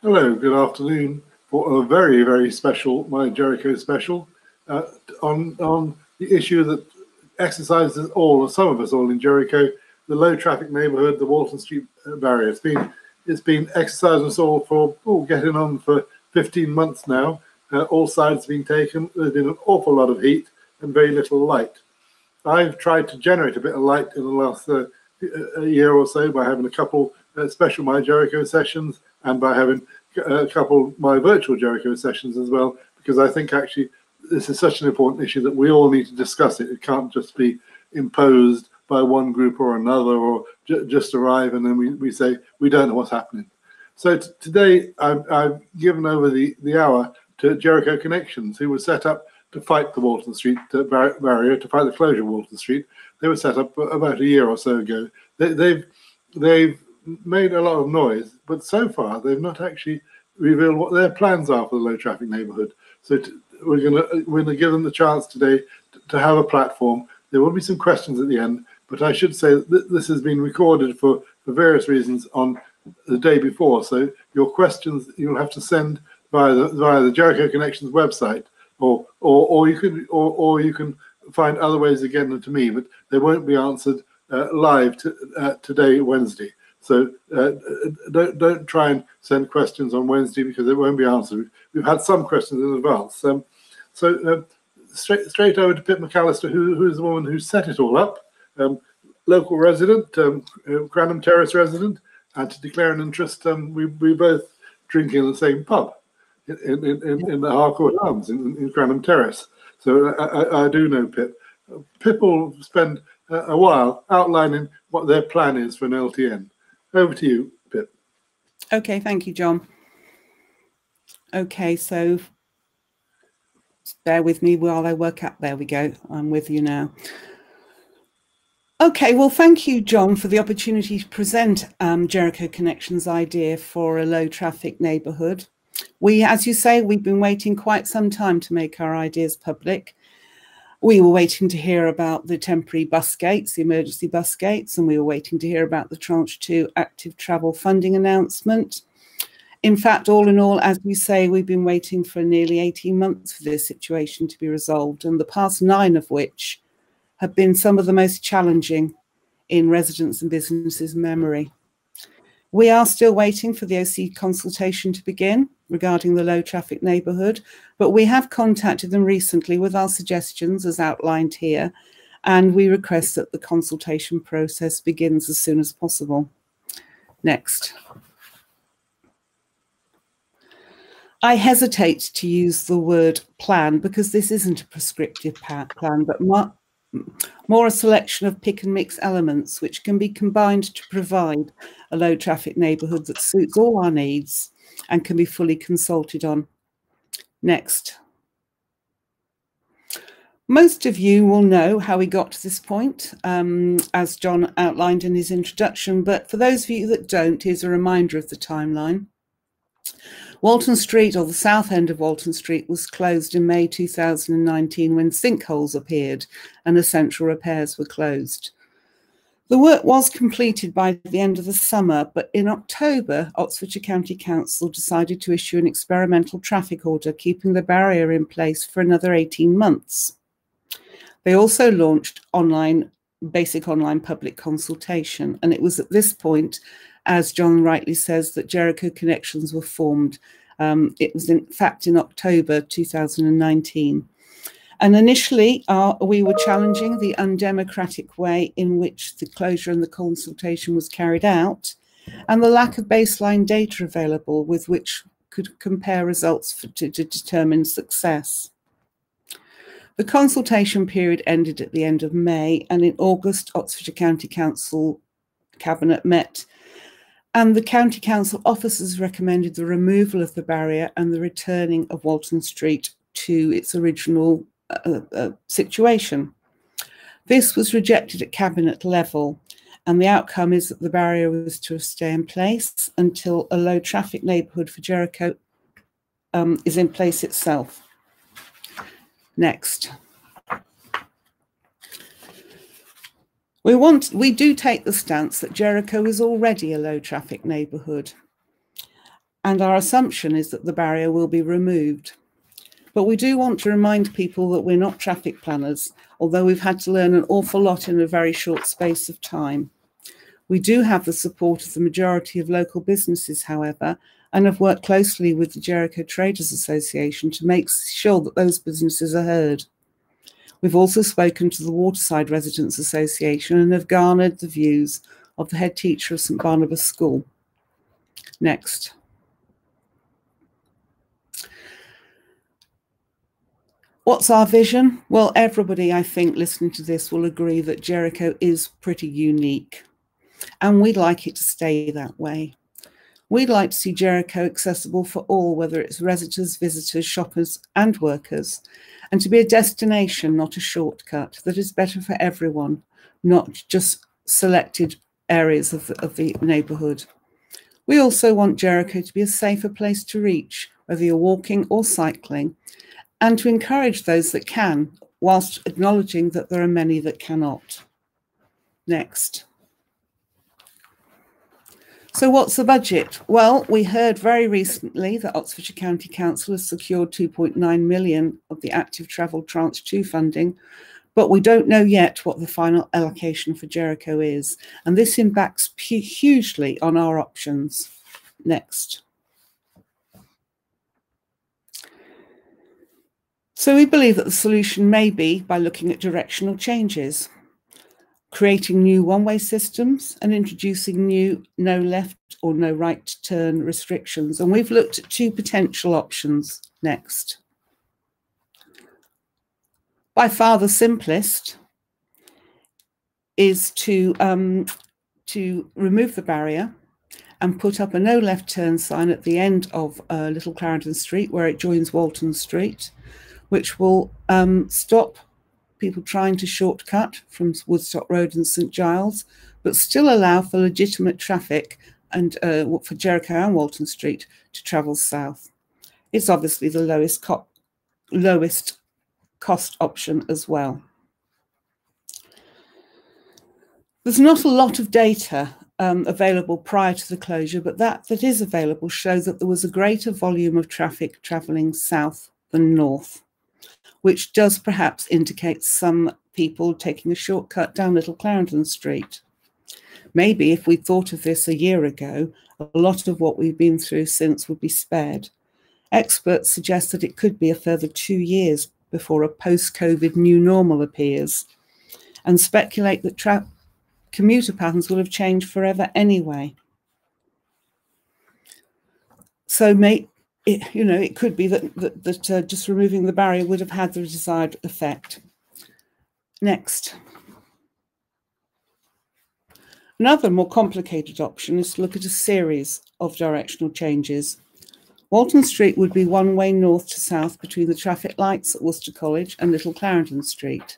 Hello, good afternoon for a very, very special My Jericho Special on the issue that exercises all, or some of us all in Jericho, the low traffic neighbourhood, the Walton Street barrier. It's been exercising us all for getting on for 15 months now. All sides have been taken. There's been an awful lot of heat and very little light. I've tried to generate a bit of light in the last a year or so by having a couple special My Jericho sessions and by having a couple My Virtual Jericho sessions as well, because I think actually this is such an important issue that we all need to discuss it. It can't just be imposed by one group or another, or just arrive and then we say we don't know what's happening. So today I've given over the hour to Jericho Connections, who was set up to fight the Walton Street barrier, to fight the closure of Walton Street. They were set up about a year or so ago. They've made a lot of noise, but so far they've not actually revealed what their plans are for the low traffic neighbourhood. So we're gonna give them the chance today to have a platform. There will be some questions at the end, but I should say that this has been recorded for various reasons on the day before. So your questions you'll have to send via the Jericho Connections website, or you can find other ways of getting them to me, but they won't be answered live today, Wednesday. So don't try and send questions on Wednesday because they won't be answered. We've had some questions in advance. Straight over to Pip McAllister, who is the woman who set it all up, local resident, Cranham Terrace resident, and to declare an interest, we both drink in the same pub in the Harcourt Arms in Cranham Terrace. So I do know Pip. Pip will spend a while outlining what their plan is for an LTN. Over to you, Pip. Okay, thank you, John. Okay, so bear with me while I work out. There we go. I'm with you now. Okay, well, thank you, John, for the opportunity to present Jericho Connections' idea for a low traffic neighbourhood. As you say, we've been waiting quite some time to make our ideas public. We were waiting to hear about the temporary bus gates, the emergency bus gates, and we were waiting to hear about the Tranche 2 active travel funding announcement. In fact, all in all, as we say, we've been waiting for nearly 18 months for this situation to be resolved, and the past 9 of which have been some of the most challenging in residents' and businesses' memory. We are still waiting for the OC consultation to begin regarding the low traffic neighbourhood, but we have contacted them recently with our suggestions as outlined here, and we request that the consultation process begins as soon as possible. Next. I hesitate to use the word plan because this isn't a prescriptive plan, but more a selection of pick and mix elements which can be combined to provide a low traffic neighbourhood that suits all our needs and can be fully consulted on. Next. Most of you will know how we got to this point, as John outlined in his introduction, but for those of you that don't, here's a reminder of the timeline. Walton Street, or the south end of Walton Street, was closed in May 2019 when sinkholes appeared and essential repairs were closed. The work was completed by the end of the summer, but in October, Oxfordshire County Council decided to issue an experimental traffic order, keeping the barrier in place for another 18 months. They also launched basic online public consultation, and it was at this point, as John rightly says, that Jericho Connections were formed. It was in fact in October 2019. And initially, we were challenging the undemocratic way in which the closure and the consultation was carried out, and the lack of baseline data available with which could compare results to determine success. The consultation period ended at the end of May, and in August, Oxfordshire County Council Cabinet met, and the County Council officers recommended the removal of the barrier and the returning of Walton Street to its original situation. This was rejected at Cabinet level, and the outcome is that the barrier was to stay in place until a low traffic neighbourhood for Jericho is in place itself. Next. We do take the stance that Jericho is already a low traffic neighbourhood, and our assumption is that the barrier will be removed. But we do want to remind people that we're not traffic planners, although we've had to learn an awful lot in a very short space of time. We do have the support of the majority of local businesses, however, and have worked closely with the Jericho Traders Association to make sure that those businesses are heard. We've also spoken to the Waterside Residents Association and have garnered the views of the head teacher of St Barnabas School. Next. What's our vision? Well, everybody, I think, listening to this will agree that Jericho is pretty unique, and we'd like it to stay that way. We'd like to see Jericho accessible for all, whether it's residents, visitors, shoppers, and workers, and to be a destination, not a shortcut, that is better for everyone, not just selected areas of the neighbourhood. We also want Jericho to be a safer place to reach, whether you're walking or cycling, and to encourage those that can, whilst acknowledging that there are many that cannot. Next. So what's the budget? Well, we heard very recently that Oxfordshire County Council has secured 2.9 million of the Active Travel Tranche 2 funding, but we don't know yet what the final allocation for Jericho is, and this impacts hugely on our options. Next. So we believe that the solution may be by looking at directional changes, creating new one-way systems and introducing new no left or no right turn restrictions. And we've looked at two potential options. Next. By far the simplest is to remove the barrier and put up a no left turn sign at the end of Little Clarendon Street where it joins Walton Street, which will stop people trying to shortcut from Woodstock Road and St Giles, but still allow for legitimate traffic and for Jericho and Walton Street to travel south. It's obviously the lowest cost option as well. There's not a lot of data available prior to the closure, but that is available shows that there was a greater volume of traffic travelling south than north, which does perhaps indicate some people taking a shortcut down Little Clarendon Street. Maybe if we thought of this a year ago, a lot of what we've been through since would be spared. Experts suggest that it could be a further 2 years before a post-COVID new normal appears, and speculate that commuter patterns will have changed forever anyway. So it could be that just removing the barrier would have had the desired effect. Next. Another more complicated option is to look at a series of directional changes. Walton Street would be one-way north to south between the traffic lights at Worcester College and Little Clarendon Street.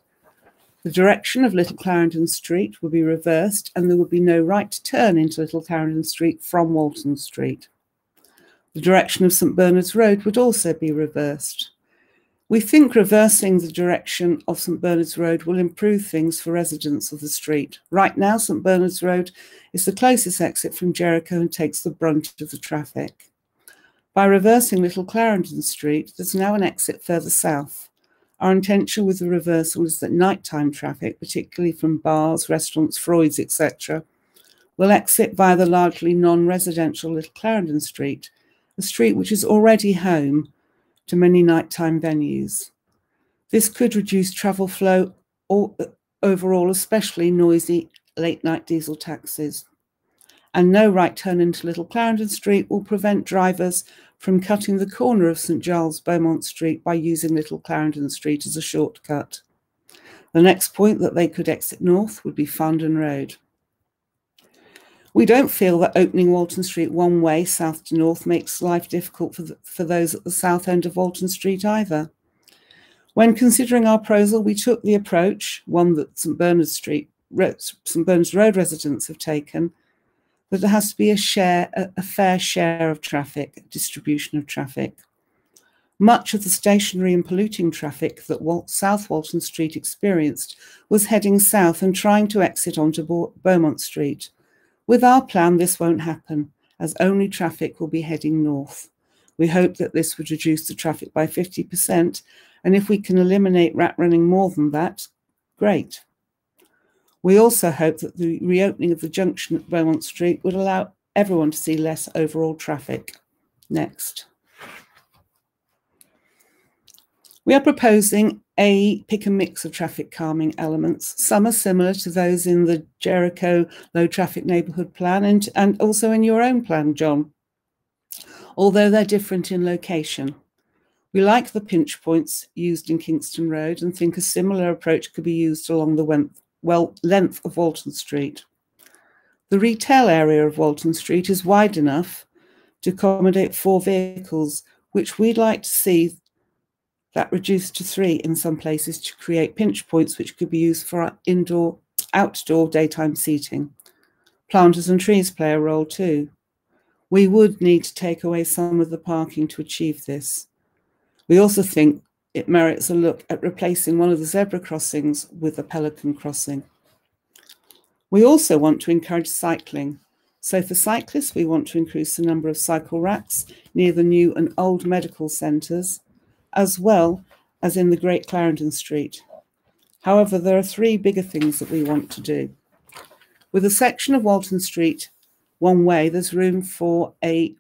The direction of Little Clarendon Street would be reversed and there would be no right turn into Little Clarendon Street from Walton Street. The direction of St Bernard's Road would also be reversed. We think reversing the direction of St Bernard's Road will improve things for residents of the street. Right now, St Bernard's Road is the closest exit from Jericho and takes the brunt of the traffic. By reversing Little Clarendon Street, there's now an exit further south. Our intention with the reversal is that nighttime traffic, particularly from bars, restaurants, Freud's, etc., will exit via the largely non-residential Little Clarendon Street, a street which is already home to many nighttime venues. This could reduce travel flow overall, especially noisy late-night diesel taxis. And no right turn into Little Clarendon Street will prevent drivers from cutting the corner of St Giles Beaumont Street by using Little Clarendon Street as a shortcut. The next point that they could exit north would be Farndon Road. We don't feel that opening Walton Street one way, south to north, makes life difficult for those at the south end of Walton Street either. When considering our proposal, we took the approach, one that St Bernard's Road residents have taken, that there has to be a fair share of traffic, distribution of traffic. Much of the stationary and polluting traffic that South Walton Street experienced was heading south and trying to exit onto Beaumont Street. With our plan, this won't happen, as only traffic will be heading north. We hope that this would reduce the traffic by 50%, and if we can eliminate rat running more than that, great. We also hope that the reopening of the junction at Beaumont Street would allow everyone to see less overall traffic. Next. We are proposing a pick and mix of traffic calming elements. Some are similar to those in the Jericho Low Traffic Neighbourhood plan and also in your own plan, John, although they're different in location. We like the pinch points used in Kingston Road and think a similar approach could be used along the length of Walton Street. The retail area of Walton Street is wide enough to accommodate 4 vehicles, which we'd like to see that reduced to 3 in some places to create pinch points which could be used for outdoor daytime seating. Planters and trees play a role too. We would need to take away some of the parking to achieve this. We also think it merits a look at replacing one of the zebra crossings with a pelican crossing. We also want to encourage cycling. So for cyclists, we want to increase the number of cycle racks near the new and old medical centres, as well as in the Great Clarendon Street. However, there are 3 bigger things that we want to do. With a section of Walton Street one way, there's room for a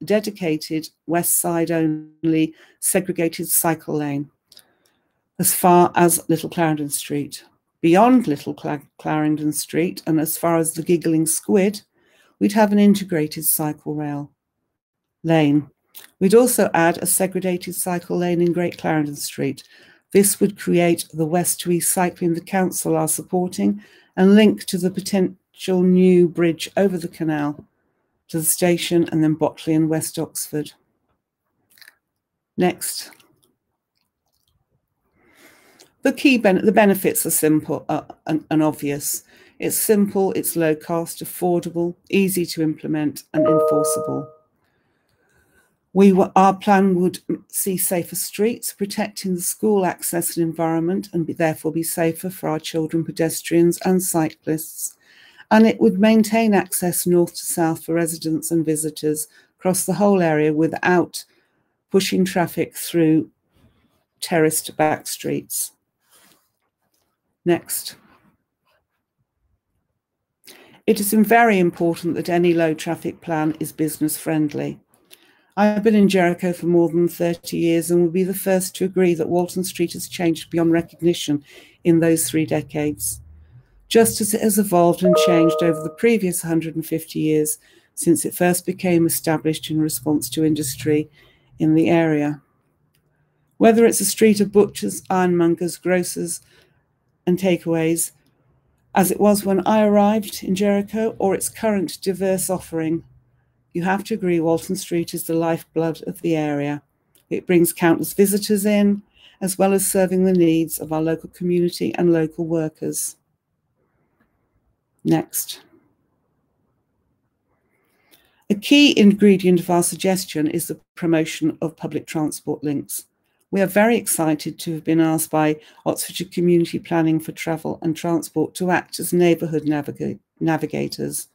dedicated west side only segregated cycle lane as far as Little Clarendon Street. Beyond Little Clarendon Street and as far as the Giggling Squid, we'd have an integrated cycle rail lane. We'd also add a segregated cycle lane in Great Clarendon Street. This would create the west to east cycling the council are supporting and link to the potential new bridge over the canal to the station and then Botley and West Oxford. Next. The benefits are simple and obvious. It's simple, it's low cost, affordable, easy to implement and enforceable. Our plan would see safer streets, protecting the school access and environment and therefore be safer for our children, pedestrians and cyclists. And it would maintain access north to south for residents and visitors across the whole area without pushing traffic through terraced back streets. Next. It is very important that any low traffic plan is business friendly. I've been in Jericho for more than 30 years and will be the first to agree that Walton Street has changed beyond recognition in those 3 decades, just as it has evolved and changed over the previous 150 years since it first became established in response to industry in the area. Whether it's a street of butchers, ironmongers, grocers and takeaways, as it was when I arrived in Jericho, or its current diverse offering, you have to agree Walton Street is the lifeblood of the area. It brings countless visitors in, as well as serving the needs of our local community and local workers. Next. A key ingredient of our suggestion is the promotion of public transport links. We are very excited to have been asked by Oxfordshire Community Planning for Travel and Transport to act as neighbourhood navigators.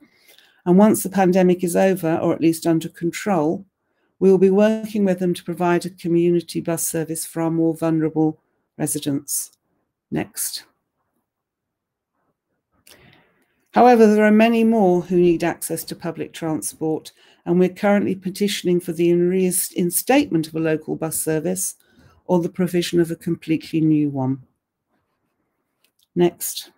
And once the pandemic is over, or at least under control, we will be working with them to provide a community bus service for our more vulnerable residents. Next. However, there are many more who need access to public transport, and we're currently petitioning for the reinstatement of a local bus service or the provision of a completely new one. Next.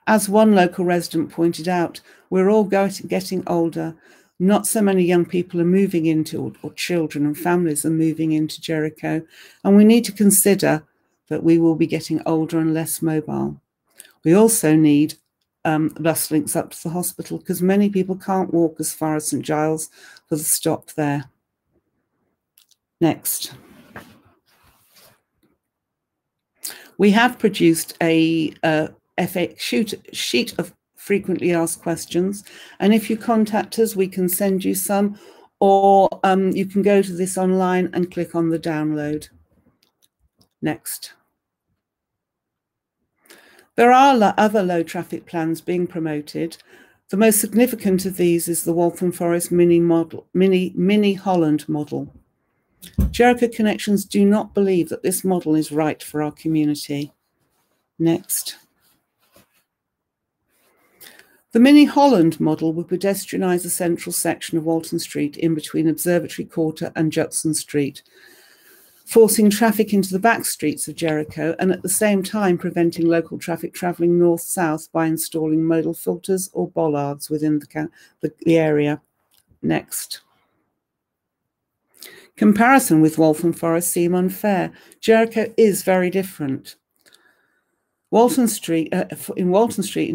As one local resident pointed out, we're all getting older. Not so many young people are moving into, or children and families are moving into Jericho, and we need to consider that we will be getting older and less mobile. We also need bus links up to the hospital because many people can't walk as far as St Giles for the stop there. Next. We have produced a sheet of frequently asked questions, and if you contact us, we can send you some, or you can go to this online and click on the download. Next. There are other low traffic plans being promoted, The most significant of these is the Waltham Forest Mini Holland model. Jericho Connections do not believe that this model is right for our community. Next. The Mini Holland model would pedestrianise a central section of Walton Street in between Observatory Quarter and Judson Street, forcing traffic into the back streets of Jericho and at the same time preventing local traffic travelling north-south by installing modal filters or bollards within the area. Next. Comparison with Waltham Forest seem unfair. Jericho is very different. Walton Street,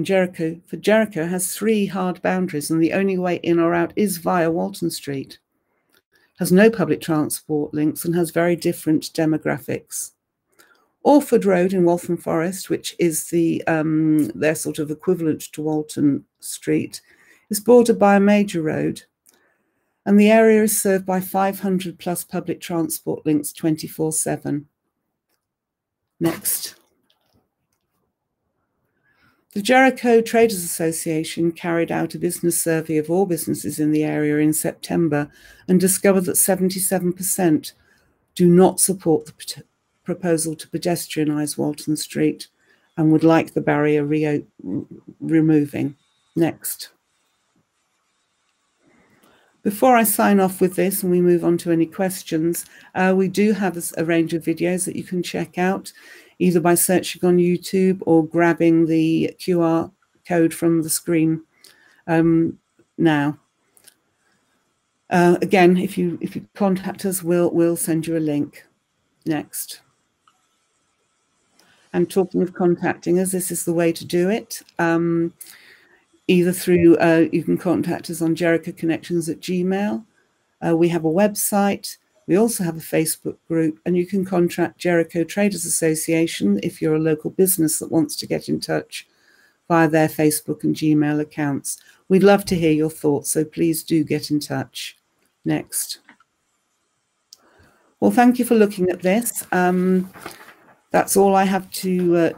Jericho has 3 hard boundaries, and the only way in or out is via Walton Street. Has no public transport links and has very different demographics. Orford Road in Waltham Forest, which is their sort of equivalent to Walton Street, is bordered by a major road, and the area is served by 500 plus public transport links 24/7. Next. The Jericho Traders Association carried out a business survey of all businesses in the area in September and discovered that 77% do not support the proposal to pedestrianise Walton Street and would like the barrier removing. Next. Before I sign off with this and we move on to any questions, we do have a range of videos that you can check out, either by searching on YouTube or grabbing the QR code from the screen now. Again, if you contact us, we'll send you a link. Next. And talking of contacting us, this is the way to do it. Either through, you can contact us on jerichoconnections@gmail. We have a website. We also have a Facebook group, and you can contact Jericho Traders Association if you're a local business that wants to get in touch via their Facebook and Gmail accounts. We'd love to hear your thoughts, so please do get in touch. Next. Well, thank you for looking at this. That's all I have to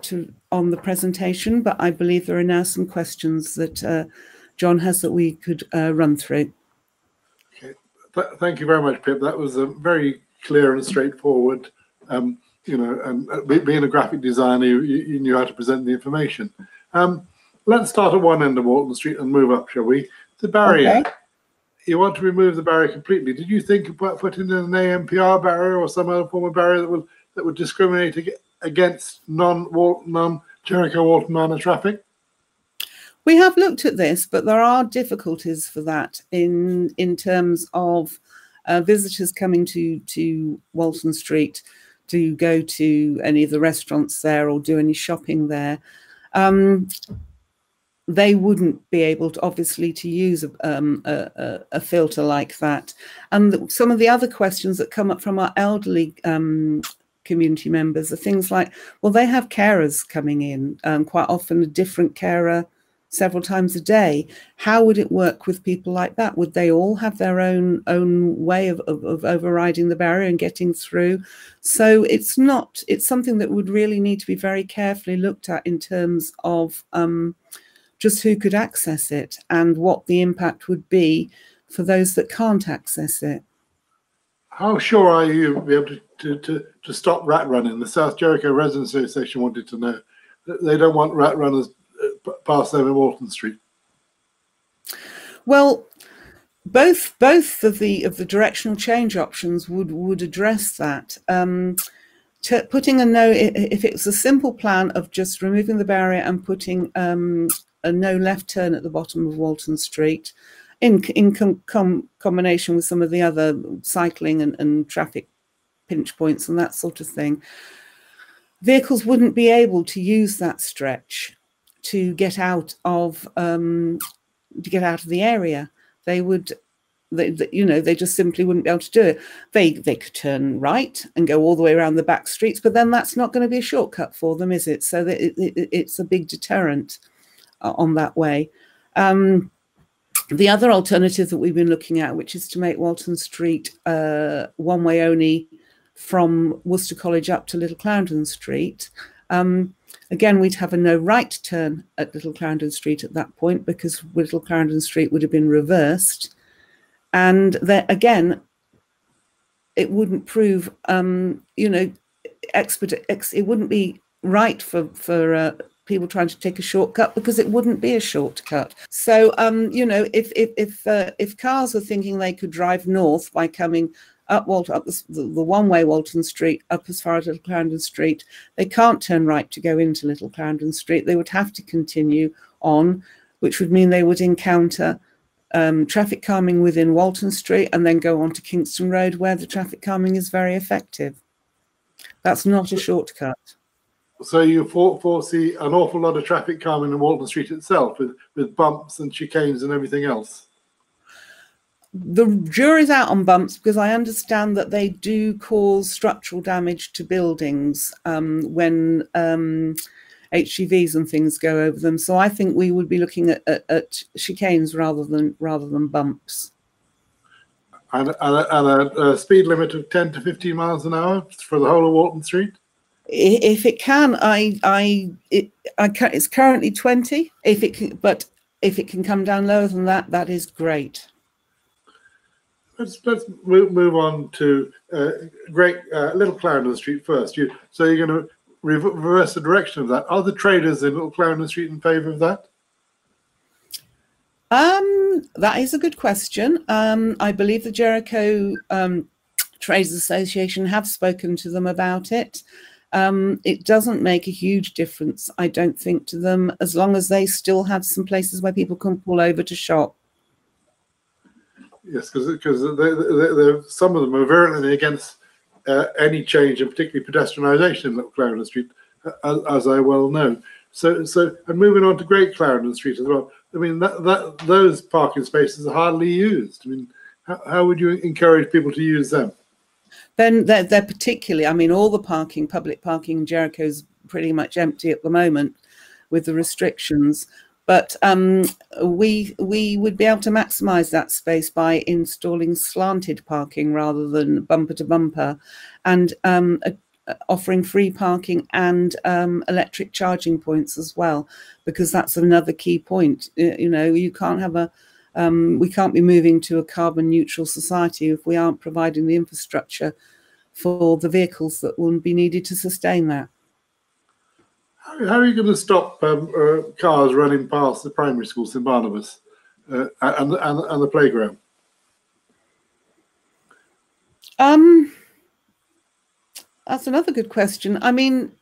on the presentation, but I believe there are now some questions that John has that we could run through. Okay. Thank you very much, Pip. That was a very clear and straightforward. You know, and being a graphic designer, you knew how to present the information. Let's start at one end of Walton Street and move up, shall we? The barrier. Okay. You want to remove the barrier completely. Did you think about putting in an AMPR barrier or some other form of barrier that would discriminate against non-Jericho Walton Manor traffic? We have looked at this, but there are difficulties for that in terms of visitors coming to Walton Street to go to any of the restaurants there or do any shopping there. They wouldn't be able to, obviously, to use a filter like that. And some of the other questions that come up from our elderly community members are things like, well, they have carers coming in, quite often a different carer several times a day. How would it work with people like that? Would they all have their own way of overriding the barrier and getting through? So it's something that would really need to be very carefully looked at in terms of just who could access it and what the impact would be for those that can't access it. How sure are you you'll be able to stop rat running? The South Jericho Residents Association wanted to know. They don't want rat runners past them in Walton Street. Well, both of the directional change options would address that. Putting a no, if it was a simple plan of just removing the barrier and putting a no left turn at the bottom of Walton Street, in combination with some of the other cycling and traffic pinch points and that sort of thing, vehicles wouldn't be able to use that stretch to get out of the area. They just simply wouldn't be able to do it. They could turn right and go all the way around the back streets, but then that's not going to be a shortcut for them, is it? So that it's a big deterrent on that way. The other alternative that we've been looking at, which is to make Walton Street one way only from Worcester College up to Little Clarendon Street, Again, we'd have a no right turn at Little Clarendon Street at that point, because Little Clarendon Street would have been reversed. And there, again, it wouldn't prove, you know, it wouldn't be right for people trying to take a shortcut, because it wouldn't be a shortcut. So, you know, if cars were thinking they could drive north by coming up the one-way Walton Street, up as far as Little Clarendon Street, they can't turn right to go into Little Clarendon Street. They would have to continue on, which would mean they would encounter traffic calming within Walton Street and then go on to Kingston Road, where the traffic calming is very effective. That's not a shortcut. So you foresee an awful lot of traffic calming in Walton Street itself, with bumps and chicanes and everything else? The jury's out on bumps, because I understand that they do cause structural damage to buildings when HGVs and things go over them. So I think we would be looking at chicanes rather than bumps. And a speed limit of 10 to 15 miles an hour for the whole of Walton Street? If it can, it's currently 20. But if it can come down lower than that, that is great. Let's move on to Little Clarendon Street first. So you're going to reverse the direction of that. Are the traders in Little Clarendon Street in favour of that? That is a good question. I believe the Jericho Traders Association have spoken to them about it. It doesn't make a huge difference, I don't think, to them, as long as they still have some places where people can pull over to shop. Yes, because some of them are virulently against any change, and particularly pedestrianisation in Little Clarendon Street, as I well know. So, and moving on to Great Clarendon Street as well. I mean, those parking spaces are hardly used. I mean, how would you encourage people to use them? Then they're particularly, I mean, all the public parking in Jericho is pretty much empty at the moment with the restrictions. But we would be able to maximise that space by installing slanted parking rather than bumper to bumper, and offering free parking and electric charging points as well, because that's another key point. You know, you can't have we can't be moving to a carbon neutral society if we aren't providing the infrastructure for the vehicles that will be needed to sustain that. How are you going to stop cars running past the primary school, St Barnabas, and the playground? That's another good question. I mean,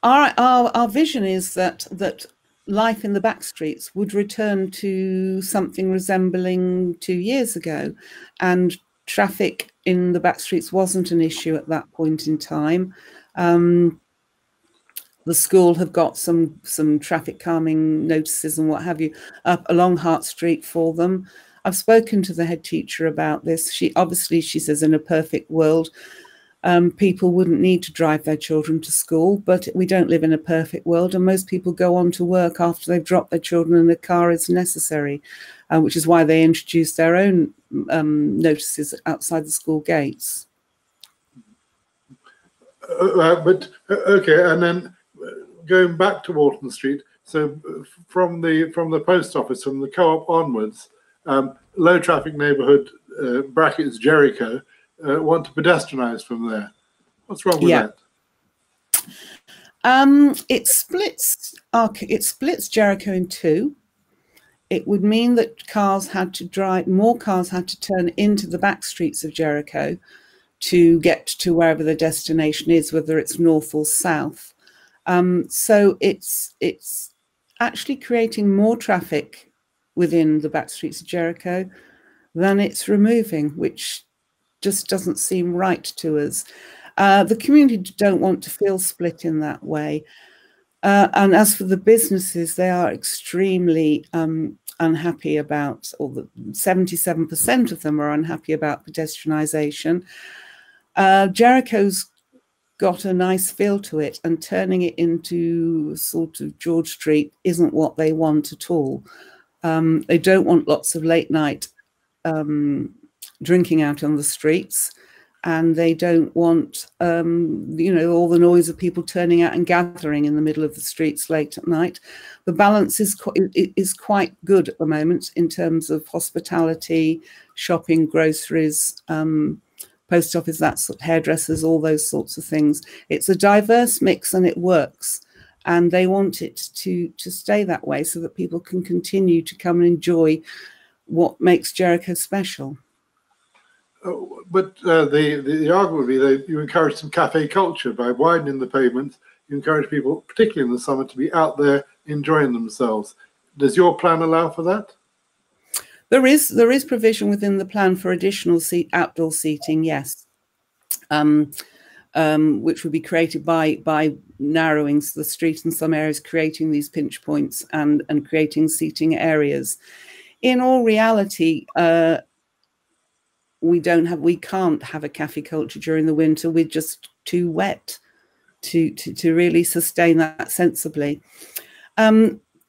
our vision is that life in the back streets would return to something resembling 2 years ago, and traffic in the back streets wasn't an issue at that point in time. The school have got some traffic calming notices and what have you up along Hart Street for them. I've spoken to the head teacher about this. She says in a perfect world, people wouldn't need to drive their children to school, but we don't live in a perfect world, and most people go on to work after they've dropped their children and a car is necessary, which is why they introduced their own notices outside the school gates. Okay, and then going back to Walton Street, so from the post office, from the co-op onwards, Low Traffic Neighbourhood brackets Jericho want to pedestrianise from there. What's wrong with that? It splits Jericho in two. It would mean that more cars had to turn into the back streets of Jericho to get to wherever the destination is, whether it's north or south. So it's actually creating more traffic within the back streets of Jericho than it's removing, which just doesn't seem right to us. The community don't want to feel split in that way. And as for the businesses, they are extremely unhappy about, or 77% of them are unhappy about pedestrianisation. Jericho's got a nice feel to it, and turning it into sort of George Street isn't what they want at all. They don't want lots of late night drinking out on the streets, and they don't want, you know, all the noise of people turning out and gathering in the middle of the streets late at night. The balance is quite good at the moment in terms of hospitality, shopping, groceries, post office, that sort, hairdressers, all those sorts of things. It's a diverse mix and it works. And they want it to stay that way so that people can continue to come and enjoy what makes Jericho special. But the argument would be that you encourage some cafe culture by widening the pavement. You encourage people, particularly in the summer, to be out there enjoying themselves. Does your plan allow for that? There is provision within the plan for additional outdoor seating, yes, which would be created by narrowing the street in some areas, creating these pinch points and creating seating areas. In all reality, we can't have a cafe culture during the winter. We're just too wet to really sustain that sensibly.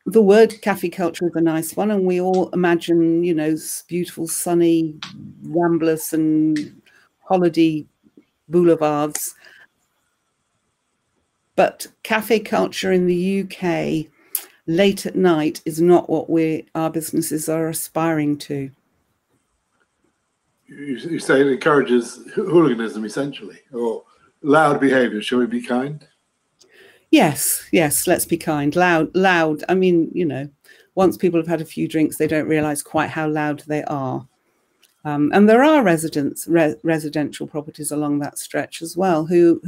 The word cafe culture is a nice one, and we all imagine, you know, beautiful sunny ramblers and holiday boulevards. But cafe culture in the UK late at night is not what our businesses are aspiring to. You say it encourages hooliganism, essentially, or loud behaviour. Shall we be kind? Yes, let's be kind. Loud. I mean, you know, once people have had a few drinks, they don't realise quite how loud they are. And there are residential properties along that stretch as well who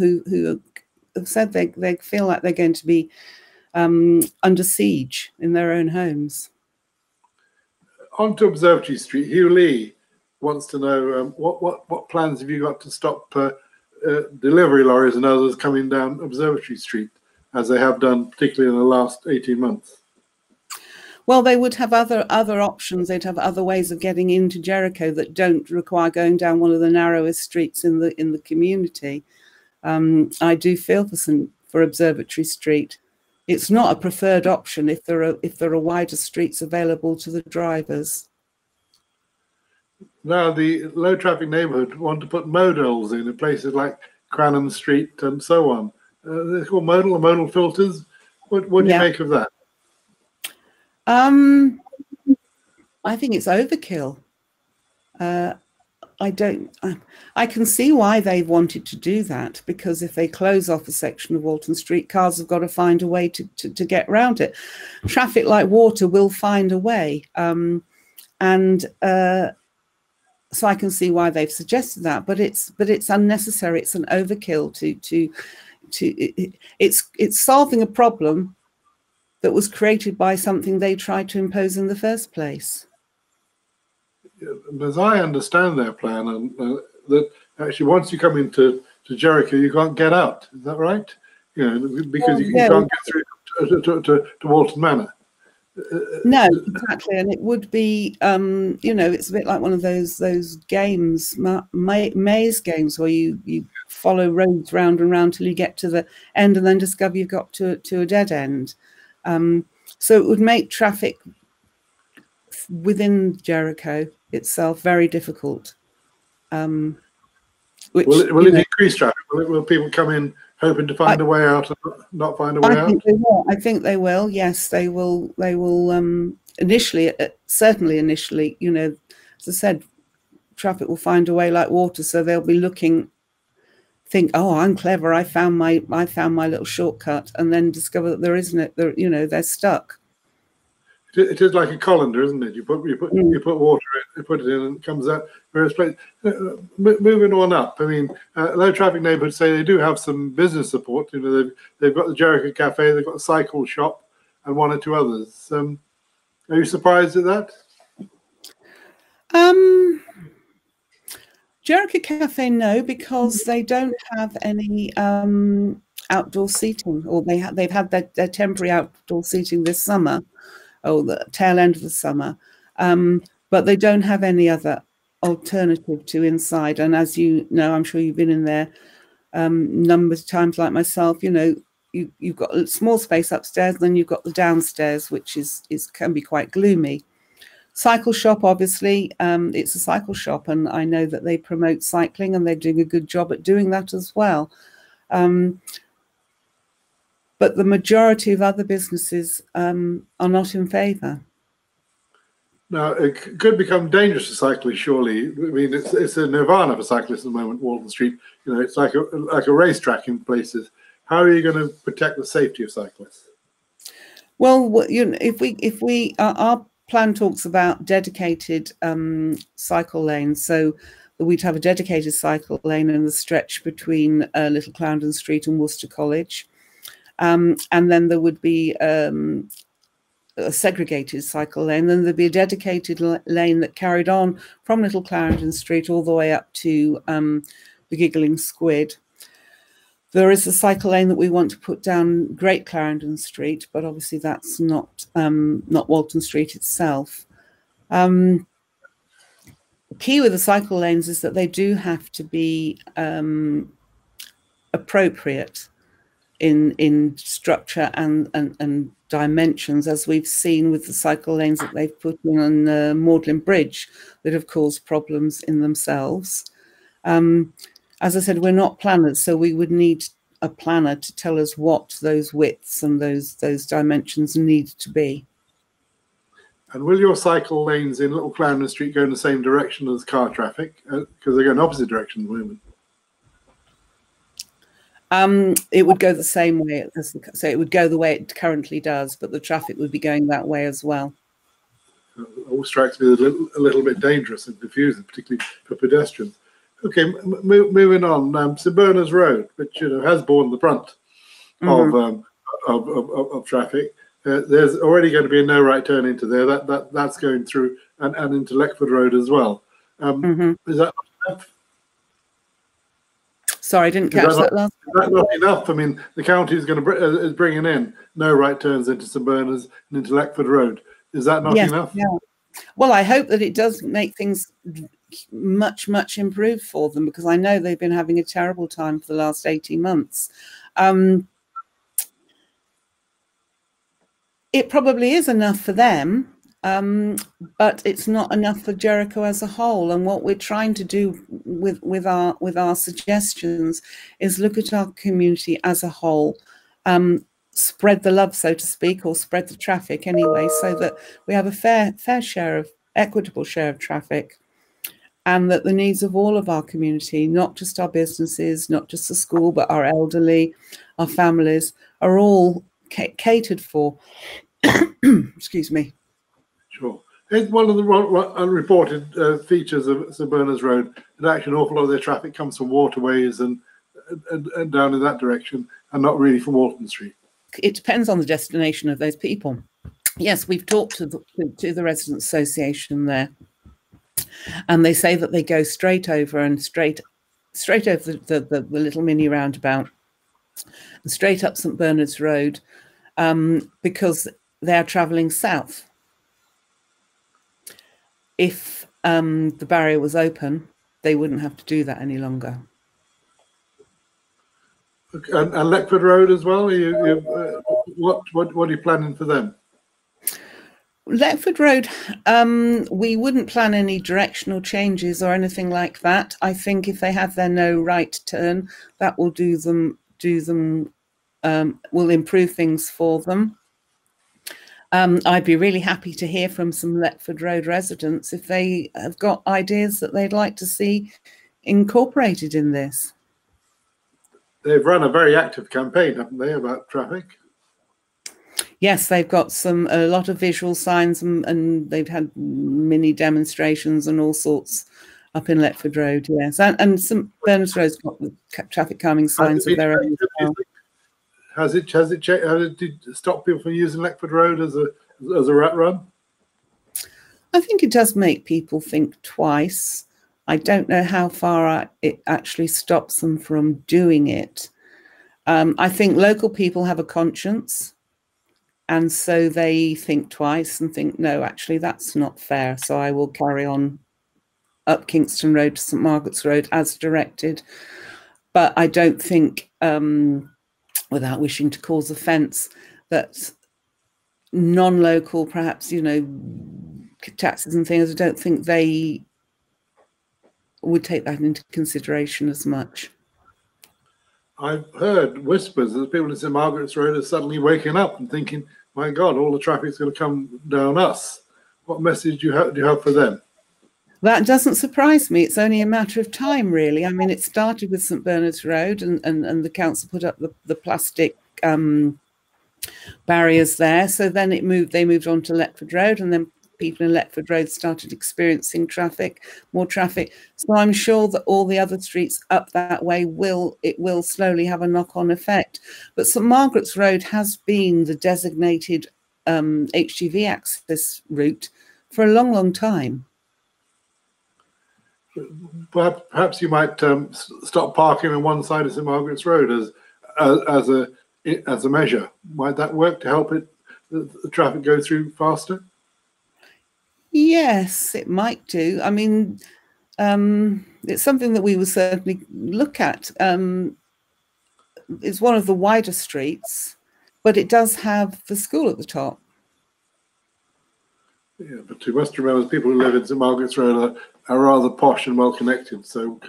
have said they feel like they're going to be under siege in their own homes. On to Observatory Street. Hugh Lee wants to know what plans have you got to stop delivery lorries and others coming down Observatory Street, as they have done, particularly in the last 18 months? Well, they would have other options. They'd have other ways of getting into Jericho that don't require going down one of the narrowest streets in the community. I do feel for Observatory Street. It's not a preferred option if there are wider streets available to the drivers. Now, the Low Traffic Neighbourhood want to put modals in places like Cranham Street and so on. They're called modal filters. What do you make of that? I think it's overkill. I can see why they wanted to do that, because if they close off a section of Walton Street, cars have got to find a way to get around it. Traffic like water will find a way. So I can see why they've suggested that, but it's unnecessary. It's an overkill it's solving a problem that was created by something they tried to impose in the first place. As I understand their plan, that actually once you come into Jericho, you can't get out. Is that right? You know, because you can't get through to Walton Manor. No, exactly, and it would be, you know, it's a bit like one of those games, maze games, where you follow roads round and round till you get to the end, and then discover you've got to a dead end. So it would make traffic within Jericho itself very difficult. Will it increase traffic? Will people come in hoping to find a way out and not find a way out? I think they will. Yes, they will. They will. Initially, certainly initially, you know, as I said, traffic will find a way like water. So they'll be think, oh, I'm clever. I found my little shortcut, and then discover that there isn't it. You know, they're stuck. It is like a colander, isn't it? You put water in, you put it in, and it comes out various places. Moving on up, I mean, Low Traffic Neighbourhood say they do have some business support. You know, they've got the Jericho Cafe, they've got the cycle shop, and one or two others. Are you surprised at that? Jericho Cafe, no, because they don't have any outdoor seating, or they've had their temporary outdoor seating this summer. Or the tail end of the summer, but they don't have any other alternative to inside. And as you know, I'm sure you've been in there numbers of times like myself. You know, you've got a small space upstairs, and then you've got the downstairs, which can be quite gloomy. Cycle shop, obviously, it's a cycle shop, and I know that they promote cycling, and they're doing a good job at doing that as well. But the majority of other businesses are not in favour. Now, it could become dangerous for cyclists, surely. I mean, it's a nirvana for cyclists at the moment, Walton Street. You know, it's like a racetrack in places. How are you going to protect the safety of cyclists? Well, you know, if we our plan talks about dedicated cycle lanes, so we'd have a dedicated cycle lane in the stretch between Little Clarendon Street and Worcester College, and then there would be a segregated cycle lane. Then there'd be a dedicated lane that carried on from Little Clarendon Street all the way up to the Giggling Squid. There is a cycle lane that we want to put down Great Clarendon Street, but obviously that's not Walton Street itself. Key with the cycle lanes is that they do have to be appropriate in structure and dimensions, as we've seen with the cycle lanes that they've put in on Magdalen Bridge that have caused problems in themselves. As I said, we're not planners, so we would need a planner to tell us what those widths and those dimensions need to be. And will your cycle lanes in Little Clarendon Street go in the same direction as car traffic? Because they go in opposite direction at the moment. It would go the same way, so it would go the way it currently does, but the traffic would be going that way as well. It all strikes me as a little bit dangerous and confusing, particularly for pedestrians. Okay, moving on. St Bernard's Road, which has borne the brunt of traffic. There's already going to be a no right turn into there. That's going through and into Leckford Road as well. Is that enough? Sorry, I didn't catch that last. Is that not enough? I mean, the county is going to is bringing in no right turns into St Bernard's and into Leckford Road. Is that not enough? Yeah. Well, I hope that it does make things much improved for them, because I know they've been having a terrible time for the last 18 months. It probably is enough for them, but it's not enough for Jericho as a whole. And what we're trying to do with our suggestions is look at our community as a whole, spread the love, so to speak, or spread the traffic anyway, so that we have a fair share of equitable share of traffic, and that the needs of all of our community, not just our businesses, not just the school, but our elderly, our families, are all catered for. Excuse me. Sure. It's one of the unreported features of St Bernard's Road that actually an awful lot of their traffic comes from waterways and down in that direction, and not really from Walton Street. It depends on the destination of those people. Yes, we've talked to the Residents Association there, and they say that they go straight over and straight over the little mini roundabout and straight up St Bernard's Road, because they are travelling south. If the barrier was open, they wouldn't have to do that any longer. Okay. And Leckford Road as well. What are you planning for them? Leckford Road, we wouldn't plan any directional changes or anything like that. I think if they have their no right turn, that will will improve things for them. I'd be really happy to hear from some Leckford Road residents if they have got ideas that they'd like to see incorporated in this. They've run a very active campaign, haven't they, about traffic? Yes, they've got a lot of visual signs, and they've had mini demonstrations and all sorts up in Leckford Road. Yes, and St Bernard's Road's got the traffic calming signs of their own as well. Has it stopped people from using Leckford Road as a rat run? I think it does make people think twice. I don't know how far it actually stops them from doing it. I think local people have a conscience, and so they think twice and think, no, actually, that's not fair. So I will carry on up Kingston Road to St Margaret's Road as directed. But I don't think, without wishing to cause offence, that non-local, perhaps, taxis and things, I don't think they would take that into consideration as much. I've heard whispers that people in St Margaret's Road are suddenly waking up and thinking, my God, all the traffic's going to come down us. What message do you have for them? That doesn't surprise me. It's only a matter of time, really. I mean, it started with St Bernard's Road, and the council put up the plastic barriers there. So then they moved on to Letford Road, and then people in Letford Road started experiencing more traffic. So I'm sure that all the other streets up that way will slowly have a knock-on effect. But St Margaret's Road has been the designated HGV access route for a long, long time. Perhaps you might stop parking on one side of St Margaret's Road as a measure. Might that work to help the traffic go through faster? Yes, it might do. I mean, it's something that we will certainly look at. It's one of the wider streets, but it does have the school at the top. Yeah, but you must remember people who live in St Margaret's Road are rather posh and well connected. So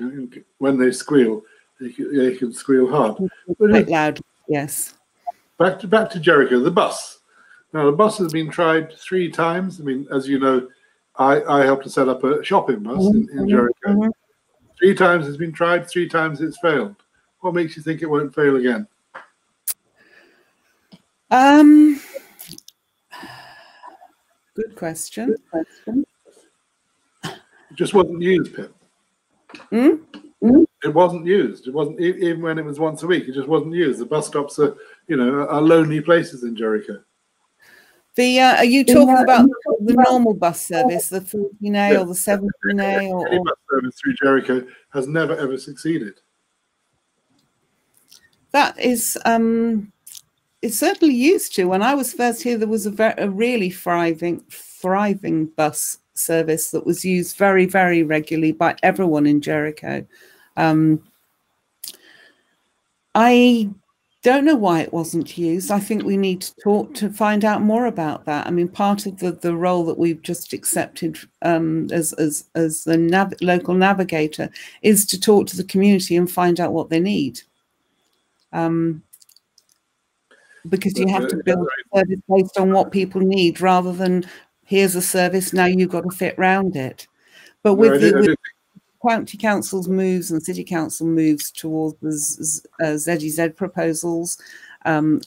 when they squeal, they can squeal hard. Quite loud, yes. Back to Jericho, the bus. Now the bus has been tried 3 times. I mean, as you know, I helped to set up a shopping bus in Jericho. 3 times it's been tried, 3 times it's failed. What makes you think it won't fail again? Good question. It just wasn't used, Pip. It wasn't used. It wasn't, even when it was once a week. It just wasn't used. The bus stops are lonely places in Jericho. Are you talking about the normal bus service, the 14A or the 17A? Or any bus service through Jericho has never ever succeeded. That is, it certainly used to. When I was first here, there was a really thriving bus service that was used very, very regularly by everyone in Jericho. I don't know why it wasn't used. I think we need to talk to find out more about that. I mean, part of the role that we've just accepted as the local navigator is to talk to the community and find out what they need. Because you have to build a service based on what people need, rather than here's a service, now you've got to fit around it. But with county council's moves and city council moves towards the ZEZ proposals and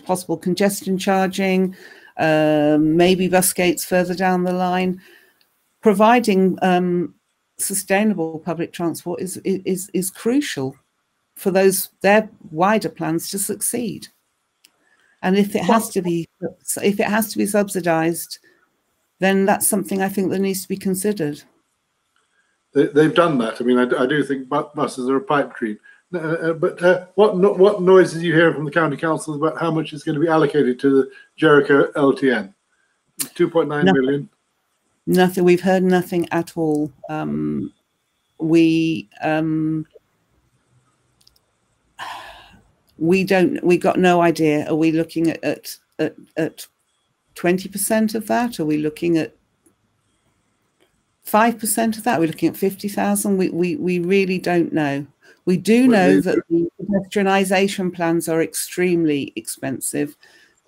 possible congestion charging, maybe bus gates further down the line, providing sustainable public transport is crucial for their wider plans to succeed. And if it has to be subsidized, then that's something I think that needs to be considered. They've done that. I mean, I do think buses are a pipe dream. But what noises you hear from the county council about how much is going to be allocated to the Jericho LTN? 2.9 million. Nothing. We've heard nothing at all. We got no idea. Are we looking at 20% of that? Are we looking at 5% of that? Are we looking at 50,000? We really don't know. We do know that the pedestrianisation plans are extremely expensive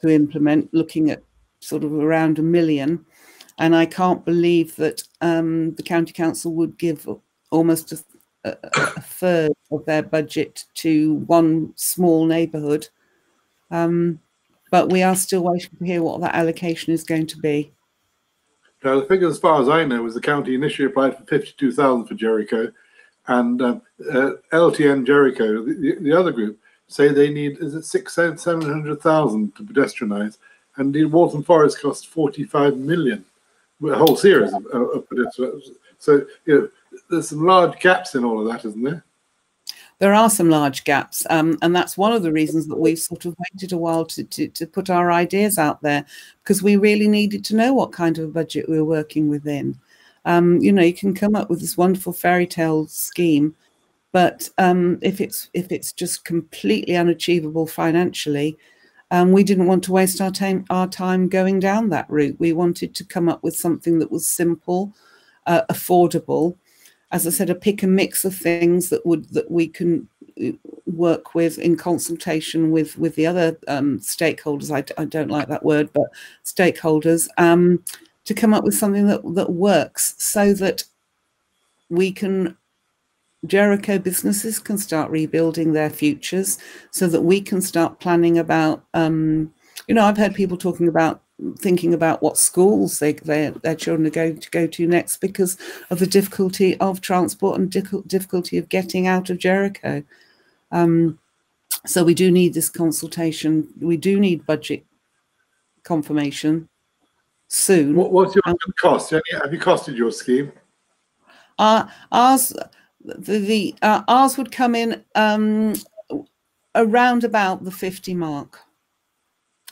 to implement, looking at sort of around $1 million. And I can't believe that the county council would give almost a third of their budget to one small neighbourhood. But we are still waiting to hear what that allocation is going to be. Now, the figure, as far as I know, was the county initially applied for 52,000 for Jericho, and LTN Jericho, the other group, say they need 700,000 to pedestrianise, and the Waltham Forest costs 45 million, a whole series of pedestrians. So there's some large gaps in all of that, isn't there? There are some large gaps, and that's one of the reasons that we've sort of waited a while to put our ideas out there, because we really needed to know what kind of a budget we were working within. You can come up with this wonderful fairy tale scheme, but if it's just completely unachievable financially, We didn't want to waste our time going down that route. We wanted to come up with something that was simple, affordable. As I said, a pick and mix of things that we can work with in consultation with the other stakeholders. I don't like that word, but stakeholders, to come up with something that works, so that Jericho businesses can start rebuilding their futures, so that we can start planning about, I've heard people thinking about what schools their children are going to go to next, because of the difficulty of transport and difficulty of getting out of Jericho. So we do need this consultation. We do need budget confirmation soon. What's your cost? Have you costed your scheme? Ours would come in around about the 50 mark,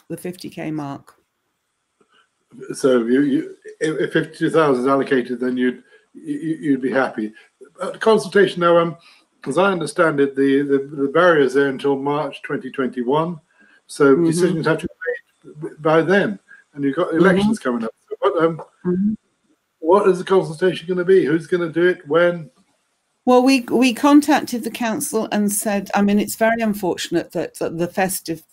the 50K mark. So if 52,000 is allocated, then you'd be happy. Consultation now, as I understand it, the barrier is there until March 2021. So decisions have to be made by then, and you've got elections coming up. So what is the consultation going to be? Who's going to do it? When? Well, we contacted the council and said, I mean, it's very unfortunate that the festive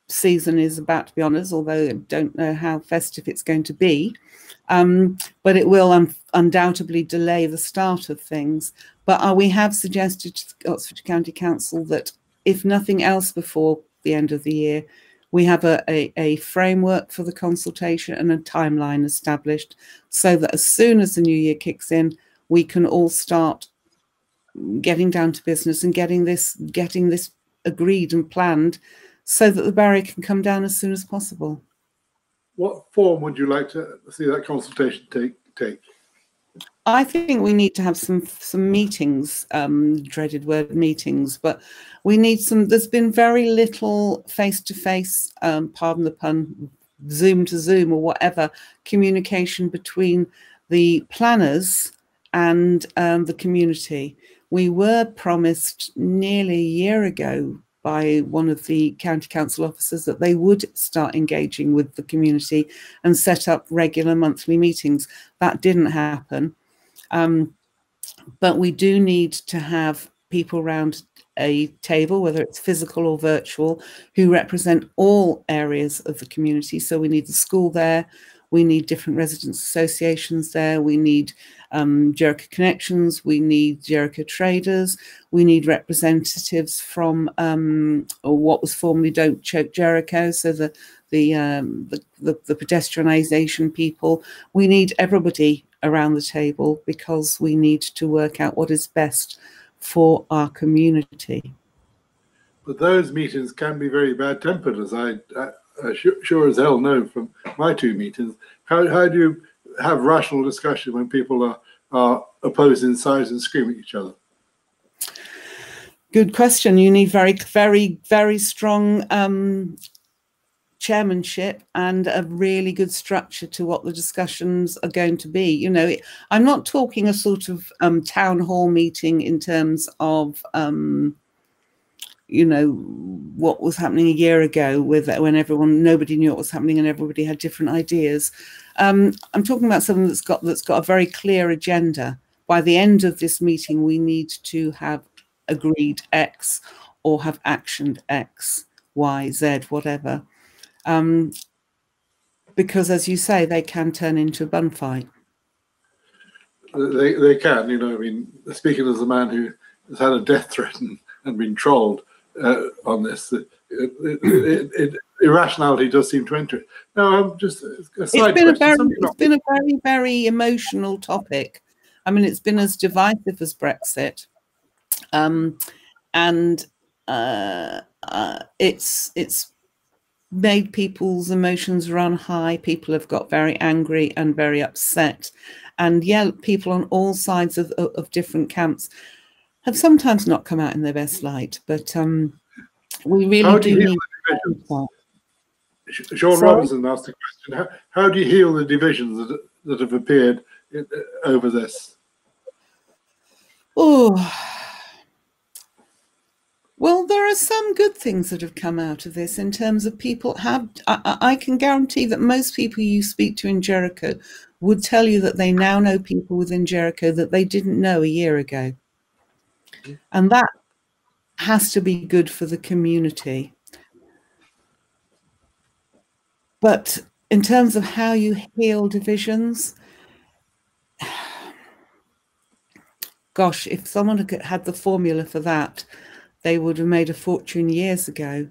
season is about to be on us, although I don't know how festive it's going to be, but it will undoubtedly delay the start of things. But we have suggested to the Oxfordshire County Council that if nothing else before the end of the year, we have a framework for the consultation and a timeline established, so that as soon as the new year kicks in, we can all start getting down to business and getting this agreed and planned, so that the barrier can come down as soon as possible. What form would you like to see that consultation take? I think we need to have some meetings, dreaded word, meetings, but we need some. There's been very little face-to-face, pardon the pun, Zoom to Zoom or whatever, communication between the planners and the community. We were promised nearly a year ago by one of the county council officers that they would start engaging with the community and set up regular monthly meetings. That didn't happen. But we do need to have people around a table, whether it's physical or virtual, who represent all areas of the community. So we need the school there, we need different residents associations there, we need Jericho Connections, we need Jericho traders, we need representatives from what was formerly Don't Choke Jericho, so the pedestrianisation people. We need everybody around the table, because we need to work out what is best for our community. But those meetings can be very bad-tempered, as I sure as hell know from my two meetings. How do you have rational discussion when people are opposing sides and screaming at each other? Good question. You need very, very, very strong chairmanship and a really good structure to what the discussions are going to be. You know, I'm not talking a sort of town hall meeting in terms of you know, what was happening a year ago when nobody knew what was happening and everybody had different ideas. I'm talking about something that's got a very clear agenda. By the end of this meeting, we need to have agreed X or have actioned X, Y, Z, whatever. Because, as you say, they can turn into a bun fight. They can, you know. I mean, speaking as a man who has had a death threat and been trolled on this, irrationality does seem to enter it. No, just a side question. It's been a very, very emotional topic. I mean, it's been as divisive as Brexit, and it's made people's emotions run high. People have got very angry and very upset, and yeah, people on all sides of different camps have sometimes not come out in their best light. But we really do need. Sean Robinson asked the question: How do you heal the divisions that have appeared over this? Oh, Well, there are some good things that have come out of this in terms of people have. I can guarantee that most people you speak to in Jericho would tell you that they now know people within Jericho that they didn't know a year ago. And that has to be good for the community. But in terms of how you heal divisions, gosh, if someone had the formula for that, they would have made a fortune years ago.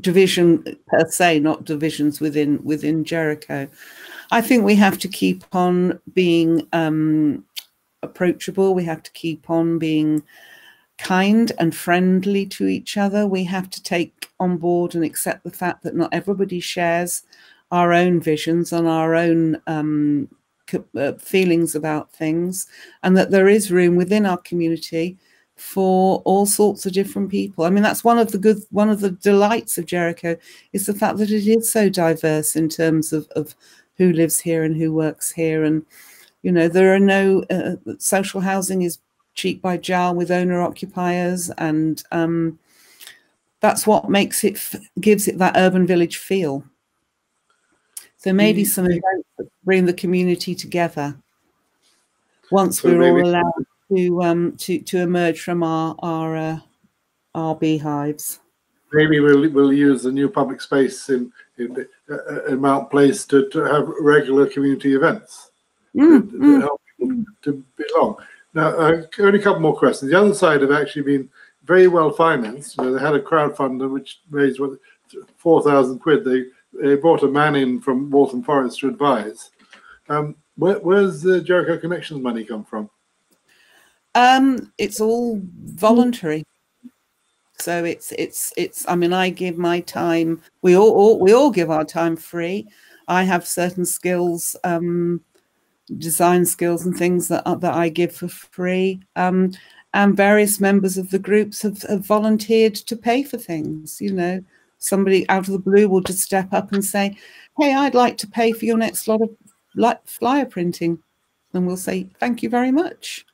Division per se, not divisions within Jericho. I think we have to keep on being approachable. We have to keep on being kind and friendly to each other. We have to take on board and accept the fact that not everybody shares our own visions and our own feelings about things, and that there is room within our community for all sorts of different people. I mean, that's one of the delights of Jericho, is the fact that it is so diverse in terms of who lives here and who works here. And, you know, there are no social housing is cheek by jowl with owner occupiers, and that's what makes it gives it that urban village feel. So maybe some events that bring the community together once we're all allowed to emerge from our beehives. Maybe we'll use the new public space in Mount Place to have regular community events to help people to belong. Now, only a couple more questions. The other side have actually been very well financed. You know, they had a crowdfunder which raised 4,000 quid. They brought a man in from Waltham Forest to advise. Where's the Jericho Connections money come from? It's all voluntary. So it's. I mean, I give my time. We all give our time free. I have certain skills, design skills and things that I give for free. And various members of the groups have volunteered to pay for things. You know, somebody out of the blue will just step up and say, "Hey, I'd like to pay for your next lot of flyer printing," and we'll say, "Thank you very much."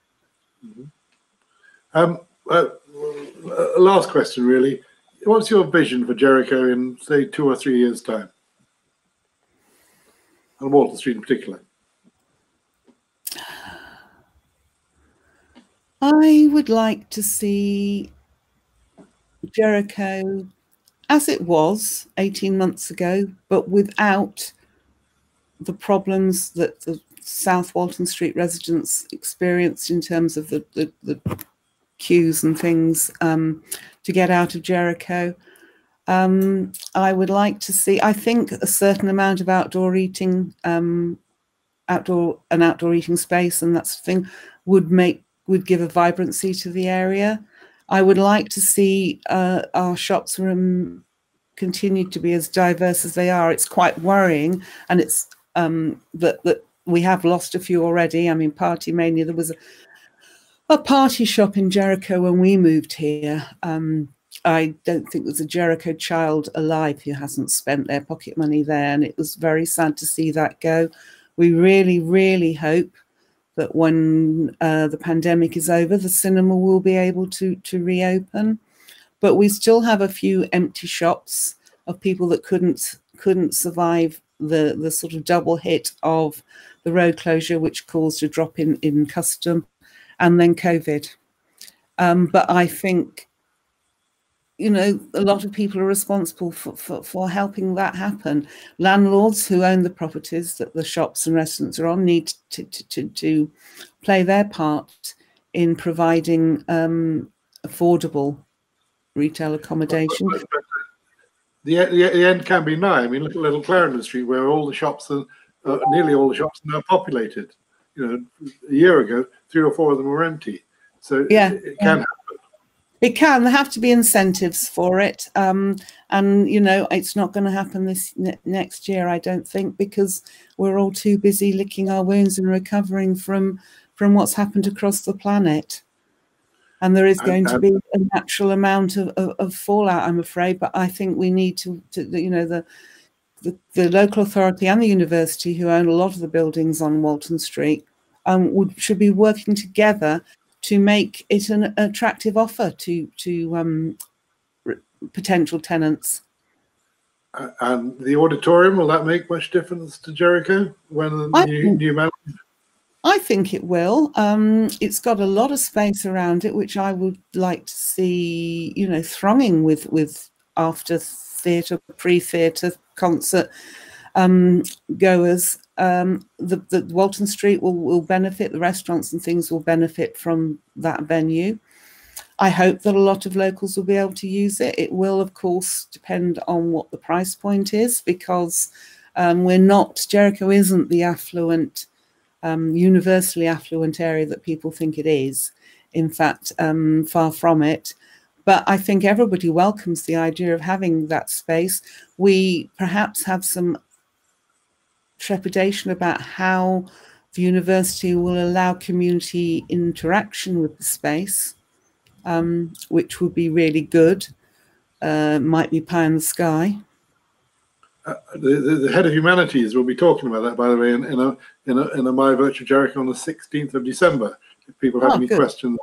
Last question, really. What's your vision for Jericho in, say, 2 or 3 years' time? On Walton Street in particular. I would like to see Jericho as it was 18 months ago, but without the problems that the South Walton Street residents experienced in terms of the queues and things to get out of Jericho. I would like to see, I think, a certain amount of outdoor eating, outdoor eating space, and that sort of thing would give a vibrancy to the area. I would like to see our shops continue to be as diverse as they are. It's quite worrying, and it's that we have lost a few already. I mean, Party Mania, there was a party shop in Jericho when we moved here. I don't think there's a Jericho child alive who hasn't spent their pocket money there, and it was very sad to see that go. We really, really hope that when the pandemic is over, the cinema will be able to reopen. But we still have a few empty shops of people that couldn't survive the sort of double hit of the road closure, which caused a drop in custom, and then COVID. But I think, you know, a lot of people are responsible for helping that happen. Landlords who own the properties that the shops and restaurants are on need to play their part in providing affordable retail accommodation. The end can be nigh. I mean, look at Little Clarendon Street, where all the shops are, nearly all the shops are now populated. You know, a year ago, 3 or 4 of them were empty. So yeah, it can happen. It can. There have to be incentives for it. And, you know, it's not going to happen this next year, I don't think, because we're all too busy licking our wounds and recovering from what's happened across the planet. And there is going to be a natural amount of fallout, I'm afraid. But I think we need to you know, the local authority and the university, who own a lot of the buildings on Walton Street, should be working together to make it an attractive offer to potential tenants. And the auditorium, will that make much difference to Jericho when the new management? I think it will. It's got a lot of space around it, which I would like to see, you know, thronging with after theatre, pre-theatre, concert goers. The Walton Street will benefit. The restaurants and things will benefit from that venue. I hope that a lot of locals will be able to use it. It will, of course, depend on what the price point is, because Jericho isn't the affluent, universally affluent area that people think it is. In fact, far from it. But I think everybody welcomes the idea of having that space. We perhaps have some trepidation about how the university will allow community interaction with the space. Which would be really good. Might be pie in the sky. The head of humanities will be talking about that, by the way, in a My Virtual Jericho on the 16th of December. If people have any questions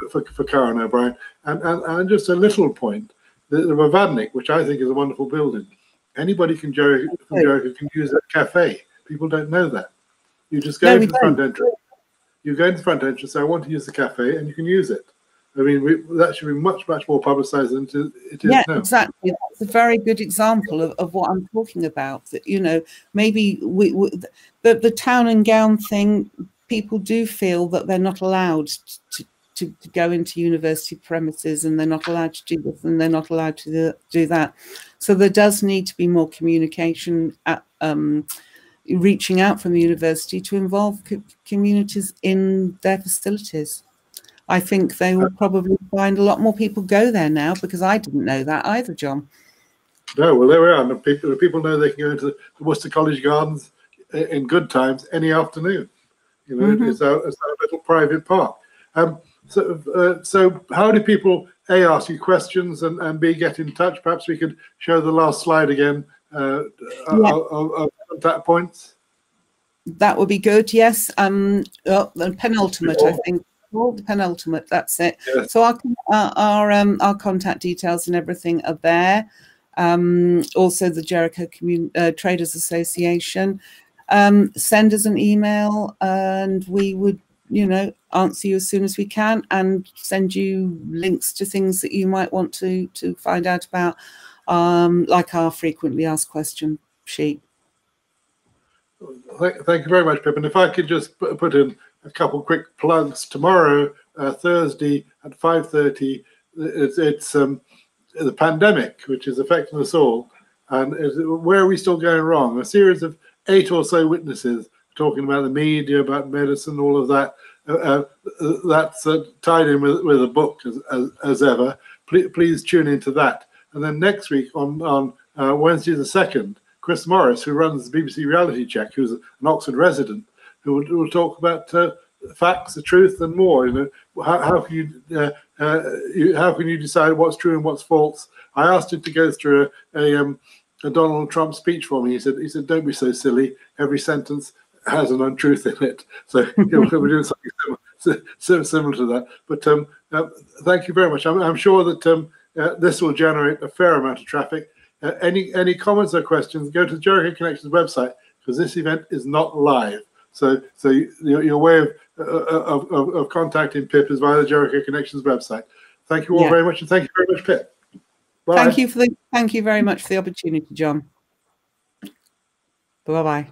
for Karen O'Brien, and just a little point, the Ravadnik, which I think is a wonderful building. Anybody from Jericho can use that cafe. People don't know that. You just go into the front entrance. You go into the front entrance. Say, I want to use the cafe, and you can use it. I mean, that should be much more publicised than it is now. Yeah, exactly. That's a very good example of what I'm talking about. That, you know, maybe the town and gown thing, people do feel that they're not allowed to go into university premises, and they're not allowed to do this, and they're not allowed to do that. So there does need to be more communication at reaching out from the university to involve communities in their facilities. I think they will probably find a lot more people go there now, because I didn't know that either, John. No, well, there we are. And people know they can go into the Worcester College Gardens in good times any afternoon. You know, it's our little private park. So how do people, A, ask you questions, and B, get in touch? Perhaps we could show the last slide again of contact points. That would be good, yes. The penultimate, I think. The penultimate, that's it. Yes. So our contact details and everything are there. Also the Jericho Traders Association. Send us an email, and we would, you know, answer you as soon as we can, and send you links to things that you might want to find out about, like our frequently asked question sheet. Thank you very much, Pip. And if I could just put in a couple quick plugs. Tomorrow, Thursday at 5:30, it's the pandemic, which is affecting us all. And where are we still going wrong? A series of 8 or so witnesses talking about the media, about medicine, all of that. That's tied in with a book as ever. Please tune into that. And then next week on Wednesday the 2nd, Chris Morris, who runs the BBC Reality Check, who's an Oxford resident, who will talk about facts, the truth, and more. You know, how can you decide what's true and what's false? I asked him to go through a Donald Trump speech for me. He said, "Don't be so silly. Every sentence has an untruth in it." So we're doing something similar to that. But thank you very much. I'm sure that this will generate a fair amount of traffic. Any comments or questions, go to the Jericho Connections website, because this event is not live. So your way of contacting Pip is via the Jericho Connections website. Thank you all very much, and thank you very much, Pip. Bye. Thank you very much for the opportunity, John. Bye-bye.